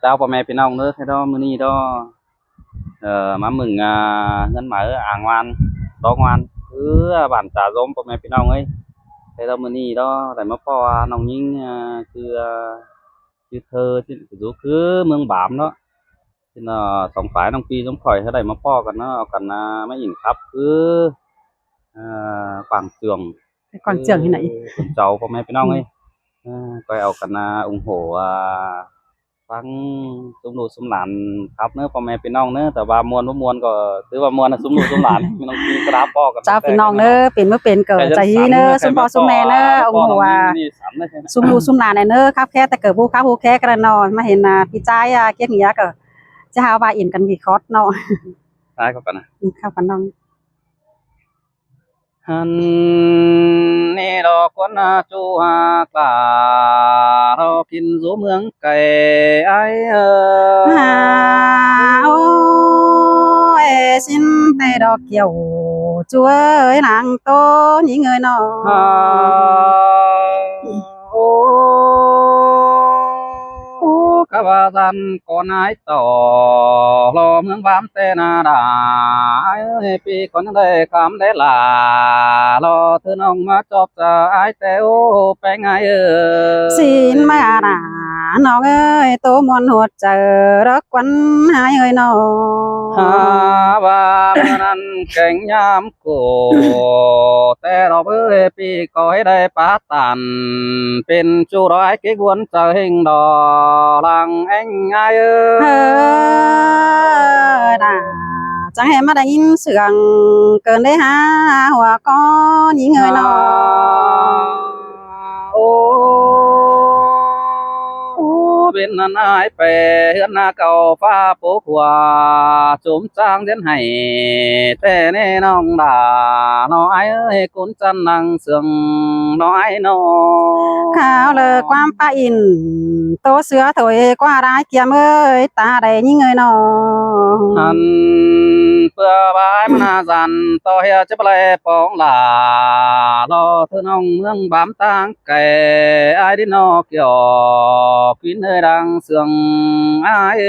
chàoพ่อแม่พี่น้องเด้อthế đóมื้อนี้đóมามึงเงินหมาngoan đó ngoan cứ bản trả rômพ่อแม่พี่น้องเอ้ยthế đóมื้อนี้đó ได้มาพ้อน้องหญิงคือชื่อเธอชื่อคือเมืองบามเนาะที่น่ะสองฝ่ายน้องปีน้องข่อยเขาได้มาพ้อกันเนาะเอากันมาหญิงครับคือQuảng Trường Quảng Trường thì nãy cháuพ่อแม่พี่น้องเอ้ยก็เอากันủng hộ ฟังซุ้มลูกซุ้มหลานครับเนอะพ่อแม่พี่น้องเนอะแต่ว่ามวนบ่ม่วนก็ถือว่ามวนซุ้มลูกซุ้มหลานพี่น้องพี่กราบพ่อกัน เจ้าพี่น้องเนอะเป็นบ่เป็นก็ใจเนอะซุ้มพ่อซุ้มแม่เนอะองค์ว่าซุ้มลูกซุ้มหลานเนอะครับแค่แต่เกิดผู้ครับผู้แค่กันเนาะมาเห็นพี่จ้ายเกียรติเหียก็จะหาว่าอินกันกี่คอร์สเนาะ ได้ครับกันนะ ครับกันน้อง หันนี่ดอกคนจูหากลาเรากินสู่เมืองไก่ไอ้โอ้ยxin tê đỏ kiểu chúa ơi nàng tô những người nó các bà dân con ái tỏ lo mương bám tên đà ái pi con đây cảm đấy là lo thương ông má chọc cha ái téo bé ngay xin mà đà nó ơi tô muôn hột chờ rất quấn hai người nó bà nan cánh nhám cổแต่เราเอ้ยปีก้อยได้ปาตันเป็นจูร้อยกิ๊กวนเจอหิงดอลังเอ็งไงđà chẳng hề mà đánh sườn cơn đấy ha hòa có những người nó bên nan ai về hơn cầu pha phố qua chúng trang đến hay thế nên nong đà nó ai ơi cuốn chân năng sương nó ai nó khao lờ quan pa in tô sữa thôi qua đai kiếm ơi ta đây những người nó hắn bữa bãi mà dàn to hia chấp lệ bóng là lo thương ông mương bám tang kẻ ai đi nó kiểu kín hơi đang sương ai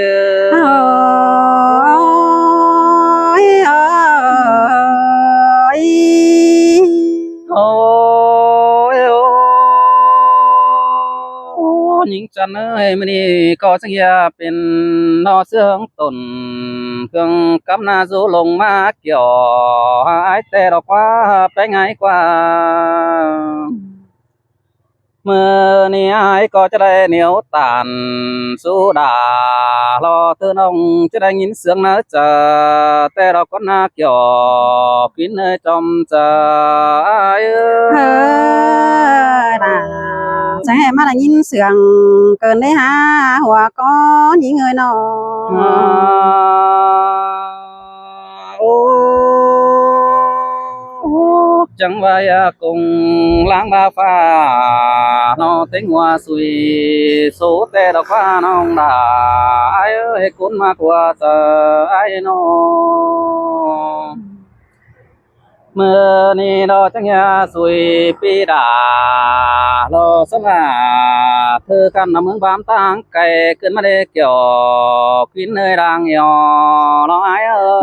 những chân ơi mình đi có sang nhà bên nó sương tồn thương cắm na du lồng ma kiểu ai tê đỏ quá bé ngay qua mưa ni ai có cho đây nếu tàn su đà lo thương ông cho đây nhìn sương nó chờ tê đỏ con na kiểu kín nơi trong chờ ai chẳng hề mà là nhìn sườn cơn đấy ha hòa có những người nó chẳng vai cùng lãng ba pha nó tính hoa suy số tê đọc pha nong đà ai ơi cuốn ma qua chờ ai nó mưa ni đó chẳng nhà suy pi đà lo sớm là thư căn nằm hướng bám tang cây cơn mà đê kiểu kín nơi đang nhỏ nó ai ơi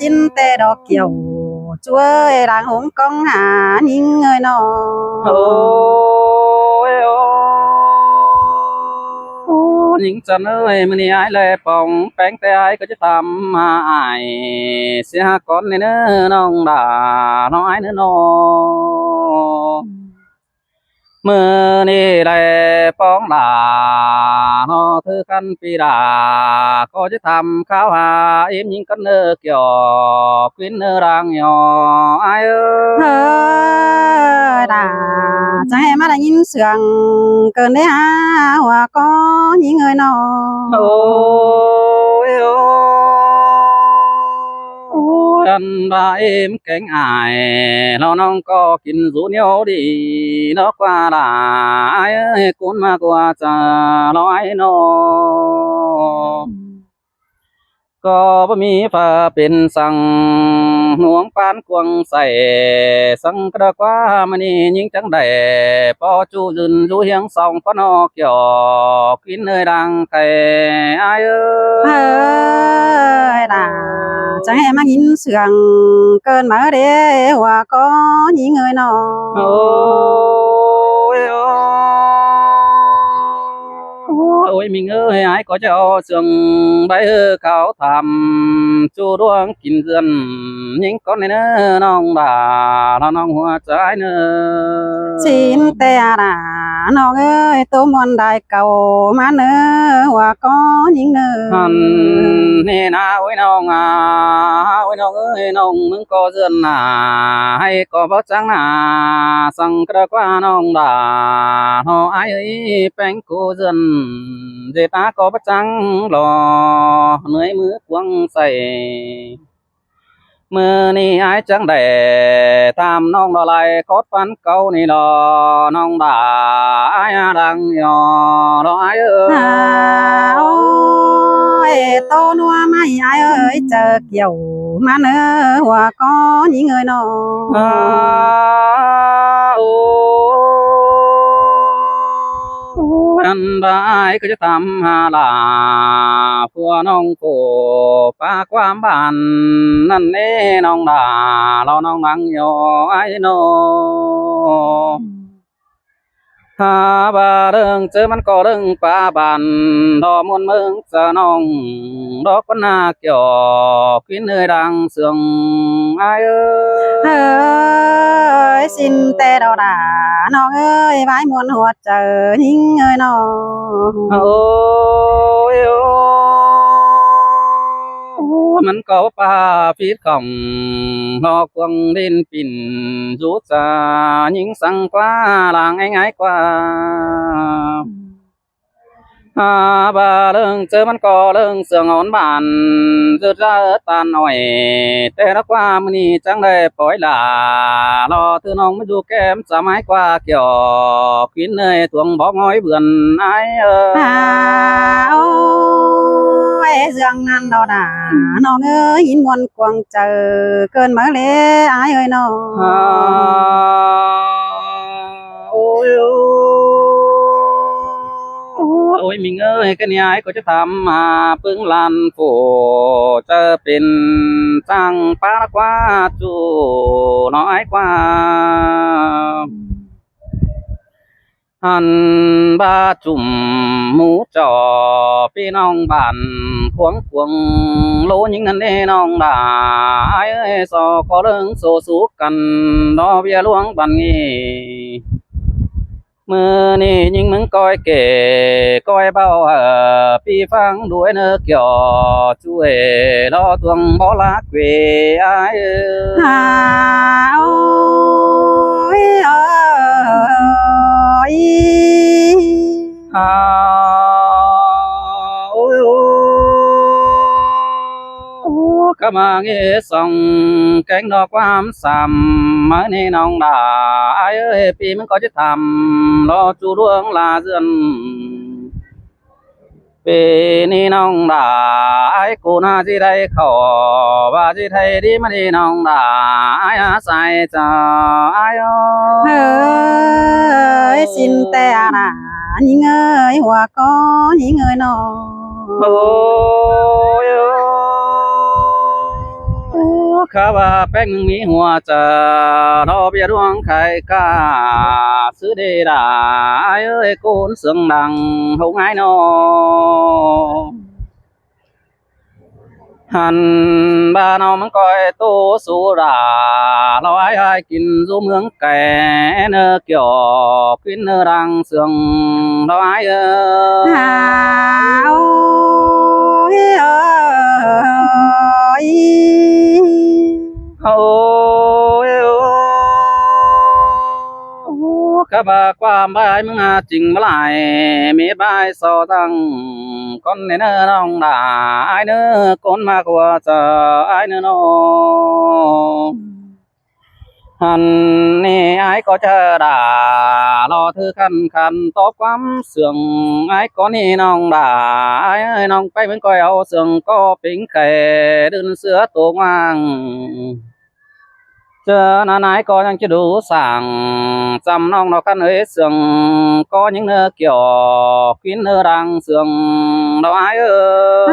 xin tê đỏ kiểu chúa ơi đang uống con hà những người nó những chân ơi mình ai lệ bóng bánh tay ai có chứ tầm ai sẽ con này nữa nong đà nó ai nữa nó mưa ni lệ bóng đà nó thư căn pi đà có chứ tầm khao hà im những con nơ kiểu quyến nơ đang nhỏ ai ơi đà chẳng hề mà là nhìn sườn cơn đấy ha hòa có những người nó chân ba em cánh ải nó nong có kín rú nhau đi nó qua đà ai ơi cuốn ma qua chờ nó ai nó có bữa mi pha bên sang หน่วงปานกวงใส่สังกระกว่ามันนี่ยิงจังได้พอจูยืนอยู่เฮียงสองพนอเกี่ยวกินเนยดังไก่อายเอ้ เอ้ยน่ะจะให้มายินเสียงเกินมาเด้ว่าก็ยิงเอ้ยน้อ โอ้ยโอ้ยมิงเอ้ยไอ้ก็จะเอาเสียงใบเขาทำจูดวงกินเดือนยิงก้อนในเนื้อน้องบ่าเราน้องหัวใจเนื้อ สินแต่น่ะน้องเอ้ยตัวมวนได้เก่ามาเน้อว่าก็ยิงเน้อ หันนี่นาไว้น้องไว้น้องเอ้ยน้องมึงก็เดือนหน้าให้ก็บ่จังหน้าสังกระกว่าน้องด่าเฮาอ้ายเอ้ยแป้งกูเดือนเจตาก็บ่จังรอเหนื่อยมือกวงใส่มื้อนี้อ้ายจังได้ตามน้องดอไหลคดฟันเก่านี่ดอน้องด่าอ้ายดังยอดออ้ายเอ้ อ้าย วโตนัวไม่อายเอ้ยเจอเกี่ยวมาเน้อว่าก็ยิงเอ้ยน้อ โอ้อันใดก็จะทำหาลาพัวน้องโกปาความบ้านนั่นเน่น้องดาเราน้องนังยอไอ้โนหาบาเรื่องเจอมันก็เรื่องป่าบานดอมวนเมืองจะน้องดอกคนนาเกี่ยวกินเนยดังเสืองไอ้เอ้ เอ้ ย ยสินแต่ดอกด่าน้องเอ้ยไว้มวนหัวเจอยิงเอ้ยน้อ โอ้ยโอ้มันก็ป่าพิษของหอกควงดินปิ่นรูจายิงสังกว่าลางง่ายๆกว่าบาเรื่องเจอมันก็เรื่องเสืองอ่อนบานจะจะตาหน่อย แต่ละความมือนี้จังได้ปล่อยลารอเธอน้องมาอยู่แก้มสมัยกว่าเกี่ยวกินเนยตวงบอกง้อยเบื่อนไอ้โอ้ยเรื่องนั้นดอกด่าน้องเอ้ยยินมวนกวางเจอเกินมาเลยอายเอ้ยน้อ โอ้ยโอ้ยมิงเอ้ยกันยายก็จะทำมาปึ้งลันโฟจะเป็นจังปากว่าจูน้อยกว่าหันบาจุ่มหมูจอพี่น้องบ้านควงควงโลยิงนั่นเด้น้องด่าไอ้เอ้ยสอก็เรื่องโซสูกันดอเบียหลวงบันงี้มือนี่ยิงมึงก้อยเก๋ก้อยเบาพี่ฟังด้วยเนื้อเกี่ยวช่วยรอตวงบ่ละเกวไอ้เอ้ย โอ้ยโอ้ย โอ้ยก็มาเงส่องแกงดอกความซ้ำมาในน้องด่าไอ้เอ้ยปีมันก็จะทำรอจูดวงลาเดือนปีนี้น้องด่าไอ้กูน่าจะได้ขอว่าจะไทยดีมาดีน้องด่าไอ้อาศัยเจ้าไอ้เฮ้ยสินแต่น่ะยิงเอ้ยหัวก็ยิงเอ้ยน้อ โอ้ยข้าว่าแป้งมีหัวจะรอเบียดวงไข่กาซื้อได้ด่าเอ้ยกูนเสียงดังหงไอ้นอหันบ้านเอามันก้อยตู้สุราเราไอ้กินสู่เมืองแก่เนื้อเกี่ยวกินเนื้อดังเสียงเราไอ้เอ้ย โอ้ยโอ้ย โอ้ยข้าบาความบายมึงจริงมาหลายมีบายสอตั้งคนในเนื้อน้องด่าไอเนื้อคนมากกว่าจะไอเนื้อน้องหันนี่ไอก็จะด่ารอเธอคันตอบความเสื่องไอก็นี่น้องด่าไอน้องไปเป็นก้อยเอาเสื่องก็ปิงแข่ดึนเสือตัวงาง chờ na nái có những chưa đủ sàng chăm nong nó căn ấy sương có những nơi kiểu kín nơi đang sương đâu ai ơi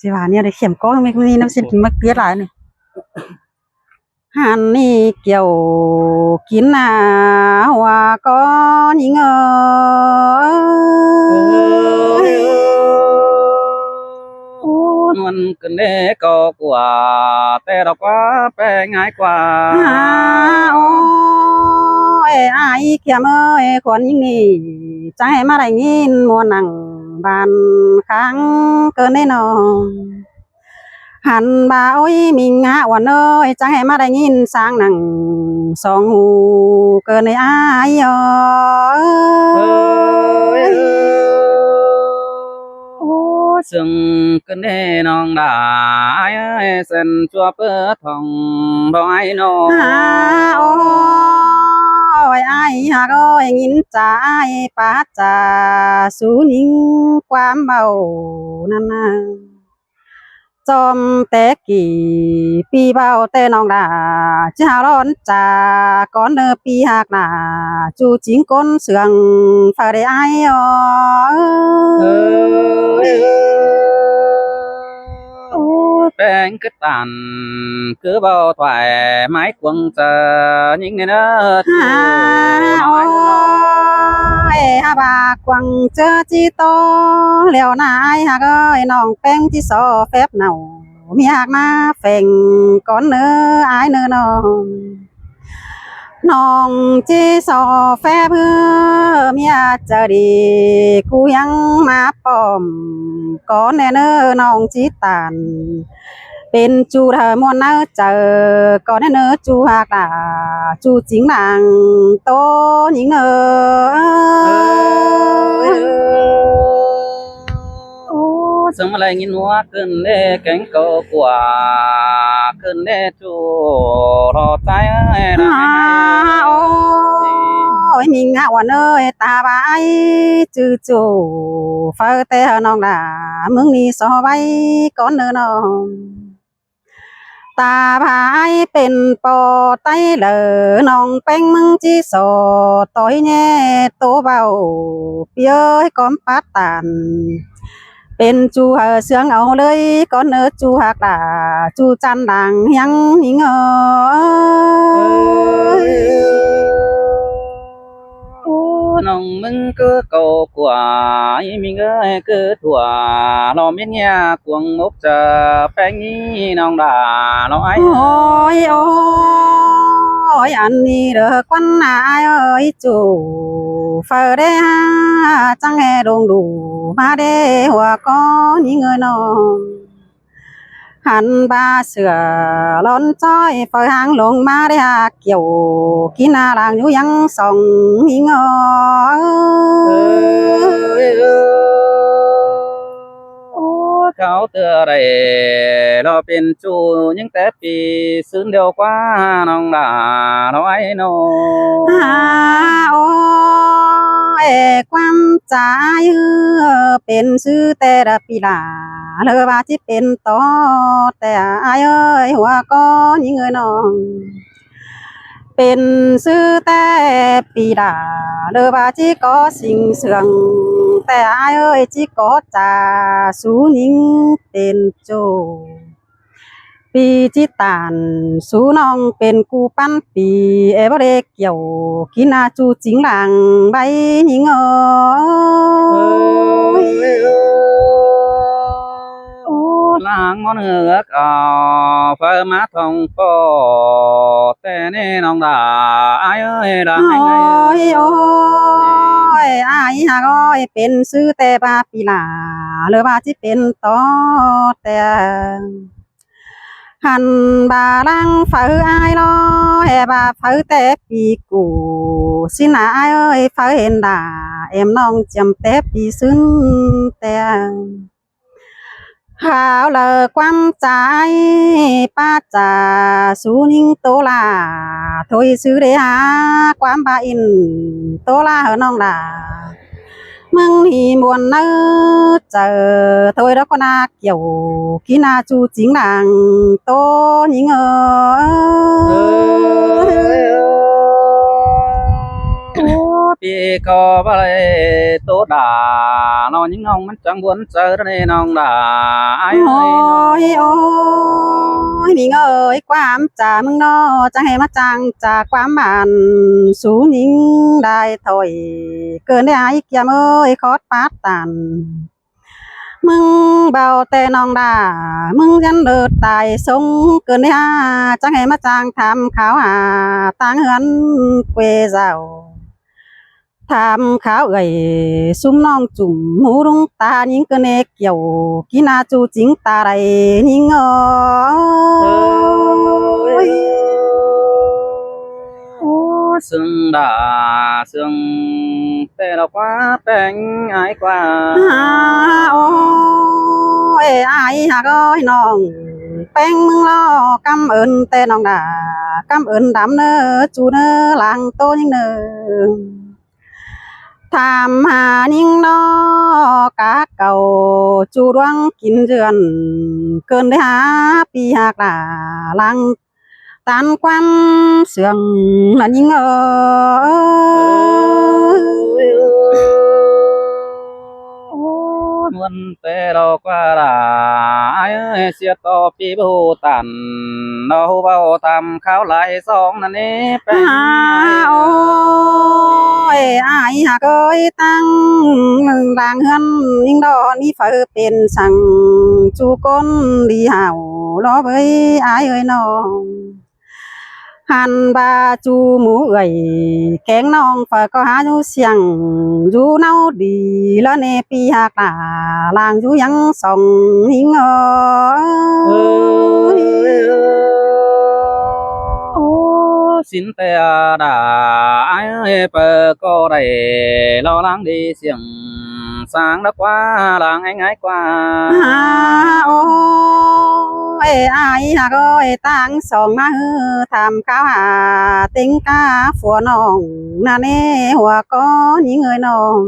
chị bàเนี่ยได้เข็มก้อนไม่มีน้ำสิมาเกลียดหลายนี่หันนี่เกี่ยวกินน่ะว่าก็ยิงมันก็เน่ก็กว่าแต่เราก็ไปง่ายกว่าโอ้ยไอ้เขียมเอ้ยคนยิงนี่ใจมาได้ยินมัวหนังบ้านค้างเกินได้นอนหันบ่าโอ้ยมิงะวันเอ้ยใจมาได้ยินสร้างหนังสองหูเกินในอ้ายเอ้ยsương cứ nè nong đã sen chua bơ thòng đói nô ôi ai hà ơi nhìn trái bát trà sú nín quám bầu năn chom té kỳ pi bao tê nong đà cha lon trà con nơ pi hạc là chu chính con sườn phải để ai bên cái tàn cứ bao thoải mái quăng chờ những người nữa ha bà quăng chờ chi to liều nai hạc ơi nòng pen chi so phép nào mi hạc na phèn con nữa ai nữa nòng nòng chi so phép mi chờ đi cú yang ma pom con nè nữa nòng chi tànเป็นจูเธอมวนเนื้อเจอก่อนเนื้อจูหากล่ะจูจิงหลังโตหญิงsớm mà lại nhìn hoa cơn lê cánh cầu quả cơn lê chu rò trái ôi mình ngạoวันเอ้ยตาบายจูจูเฝ้าแต่น้องด่ามึงนี่สอใบก้อนเนื้อน้องตาพายเป็นปอไตเหลอน้องแป้งมึงจีโสต้อยแน่โตเบาเปียให้ก้อมปัดตันเป็นจูเสืองเอาเลยก้อนเนื้อจูหักด่าจูจันดังยังหิงnong mừng cứ cầu quả mình ơi cứ thua lo miếng nhà cuồng ngốc chờ phanh nong đà nó ai ôi ôi anh đi được quan ai ơi chủ phở đê ha chẳng nghe đồn đủ mà đê hòa có những người nó hắn ba sửa lon choi phơi hàng lồng ma đê ha kiểu kí na làng nhú yang sòng nghi ngờเขาเตือได้เราเป็นจูnhững téปีซื้อเดียวกว่าน้องด่าน้อยโนโอ้ยความใจเป็นซื้อแต่ละปีลาเลยว่าที่เป็นต่อแต่อายเอ้ยหัวก็ยิ่งเงินน้องเป็นซื้อแต่ปีดาเลยว่าที่ก็สิ่งเสื่องแต่อายเอ้ยที่ก็จะสู้ยิ่งเป็นโจปีที่ตานสู้น้องเป็นกูปั้นปีเอเวอเรเกี่ยวกินอาจูจิงหลังใบยิ่งlàng món nước phơi má thông po té nè nong đà ai ơi đà ôi ôi ai hà ơi เป็นซื้อแต่บาปีลาหรือว่าที่เป็นต่อแต่หันบาลังเฝ้าอายรอแห่บาเฝ้าแต่ปีกูสินาอายเอ้ยเฝ้าเห็นด่าเอ็มน้องจำแต่ปีซึ้งแต่ข่าวเลอความใจป้าจ่าสูนิงโตลาถอยซื้อเดียความบาอินโตลาเฮน้องลา mừng thì buồn nỡ chờ thôi đó con à kiểu khi nào chú chính làng tô những bị có ba lê tốt đà nó những ôngมันchẳng buồn chờ đó nên ông đà ai ôi ôi mình ơi quám trà mừng nó chẳng hề mắt chẳng trà quám bàn sú những đài thôi cơn đấy ai kia ơi khót phát tàn mừng bao tê nong đà mừng dân đợt tài sống cơn đấy chẳng hề mắt chẳng tham khảo tăng hấn quê giàu tham khảo gầy sum nong chùm mũ rung ta những cơn nè kiểu kí na chu chính ta đây những ơi sương đà sương tê đâu quá bánh ai qua ôi ai hả ơi nong bánh mừng lo cảm ơn tê nong đà cảm ơn đám nơ chú nơ làng tô những nơ tham hà những nó cá cầu chu đoan kín dườn cơn đấy há pi hạc là lang tan quan sườn là những muôn tê đâu qua là ai ơi xiết to pi bù tàn đâu bao tham khảo lại xong là nè ôi ai hả ơi tăng làng hân nhưng đó đi phải bên sang chú con đi hào lo với ai ơi nó hàn ba chú mũ gầy kén non phải có há chú xiang chú nấu đi lo nè pi hạc là làng chú yang sòng hình xin tê đà ai ơi bờ cô đầy lo lắng đi xiềng sáng đã qua làng anh ái qua ôi ai hả ơi tăng sòng má tham khảo tính cá phùa nòng nà nê hòa có những người nòng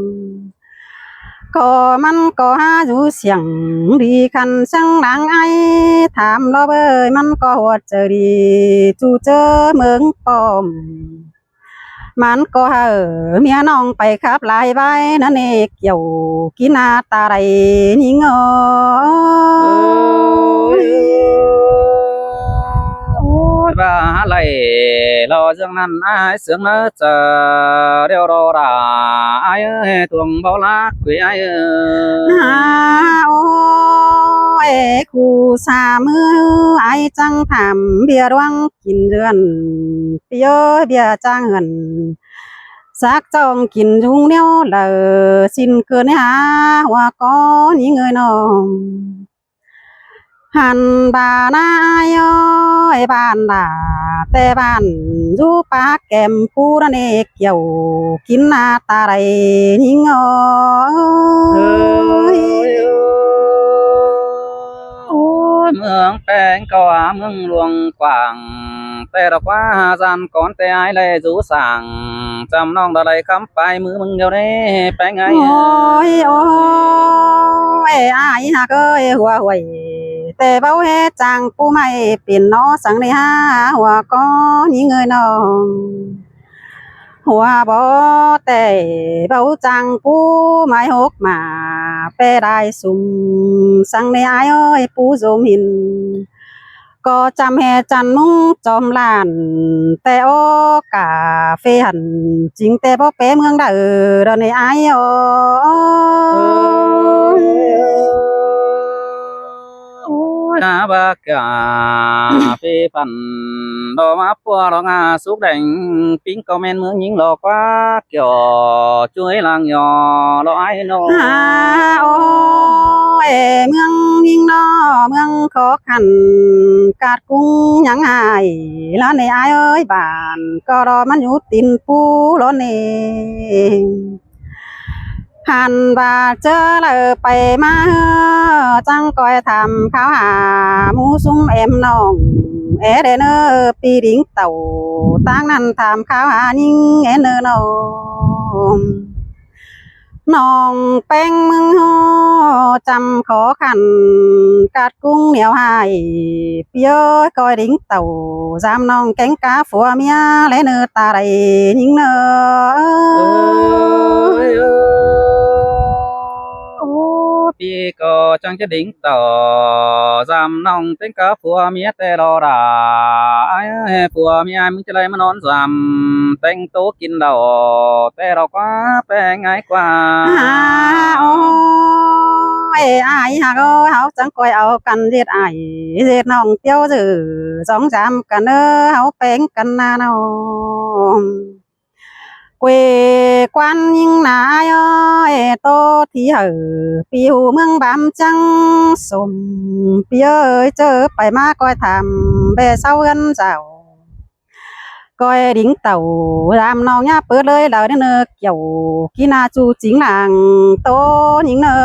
có măn có ha du xiang đi khăn sang làng ai tham lo bơi măn có hoạt chờ đi chu chơ mừng pomมันก็เมียน้องไปขับลายใบนั่นเองเกี่ยวกินนาตาไรนี่งba lại lo dương năn ai sướng nỡ chờ đeo đồ đà ai ơi tuồng bao lá quỷ ai ôi khu xa mưa ai chẳng thảm bia đoan kín dườn bia bia trang hẳn xác trong kín dung neo lờ xin cơn há hoa có những người nó hàn bà nai ơi bàn là tê bàn du pa kèm phu ra nè kiểu kín na ta đây những mương bèn có mương luồng quảng tê đọc quá gian con tê ai lê rú sàng chăm nong đã lấy khám phai mưa mừng nhiều đấy bèn ai ôi ôi ai hả ơi hùa huệ tê bao hết chàng phu mày biển nó sáng này ha hùa có những người nó hùa bó tê bao chàng phu mày hốt mà bê đai sum sáng này ai ơi phu dùm hình có chăm hè chăn mung chom làn tê ô cà phê hẳn chính tê bó bé mương đã ở này ai ba cà phê phần đồ má pua đồ ngà xúc đánh pin comment mướn những lò quá kiểu chuối làng nhỏ lo ai nó ôi mương nhưng nó mương khó khăn cát cung nhắn hài lo này ai ơi bạn có đó mà nhú tin phu lo này hàn và chớ làไปมาจังก้อยทำข้าวหาหมูซุ้มเอ็มน้องเอเดเนอปีดิ้งเต่าตั้งนั้นทำข้าวหานิ่งเอเนอน้อง น้องแป้งมึงจำขอขันกาดกุ้งเหนียวหายเปียก้อยดิ้งเต่าจำน้องแกงกาฝัวเมียและเนื้อตาไรนิ่งเนอ โอ้พี่ก็จังจะดิ้งต่อจำน้องเป็นกะผัวเมียแต่รอดาผัวเมียมึงจะไรมานอนจำแต่งโต๊ะกินดอกแต่เราก็แปลงง่ายกว่า โอ้ยอายหากเฮาจังก้อยเอากันเฮ็ดอายเฮ็ดน้องเตี้ยวจื้อสองจำกันเด้อเฮาแป้งกันนาน้องquê quan nhưng nãy ơi tô thì hở piu mương bám trăng sum pia ơi chớ phải ma coi thảm về sau gân rào coi đính tàu làm nó nhá bớt lời lời đến nơ kiểu khi na chu chính làng tô những nơ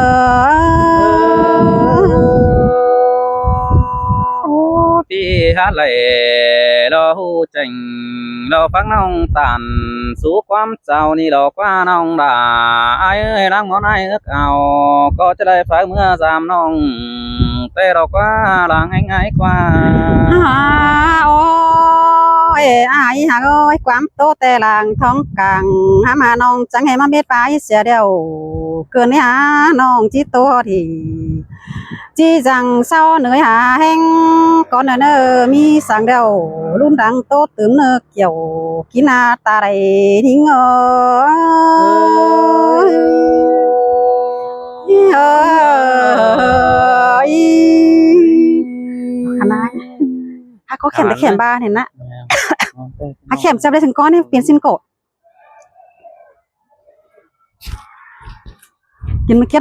พี่ฮะเลยดอหูจังดอฟังน้องตันสู่ความเจ้านี่ดอกว่าน้องด่าไอ้เอ้ยรังมอนไอ้เอิกเอาก็จะได้ฟังเมื่อสามน้องแต่ดอกว่าหลังง่ายกว่า ôi ai hà ơi quám tô tè làng thong càng há mà nong chẳng hề mà biết phải xẻ đeo cơn há nong chỉ tô thì chỉ rằng sau nơi hà heng còn ở nơi mi sang đeo luôn đang tốt tướng nơ kiểu kín na ta đây thính ơiขนาดถ้าเขาเขียนแต่เขียนบ้านเห็นนะถ้าเขียนจำได้ถึงก้อนนี่เปลี่ยนซินโกะกินเมื่อกี้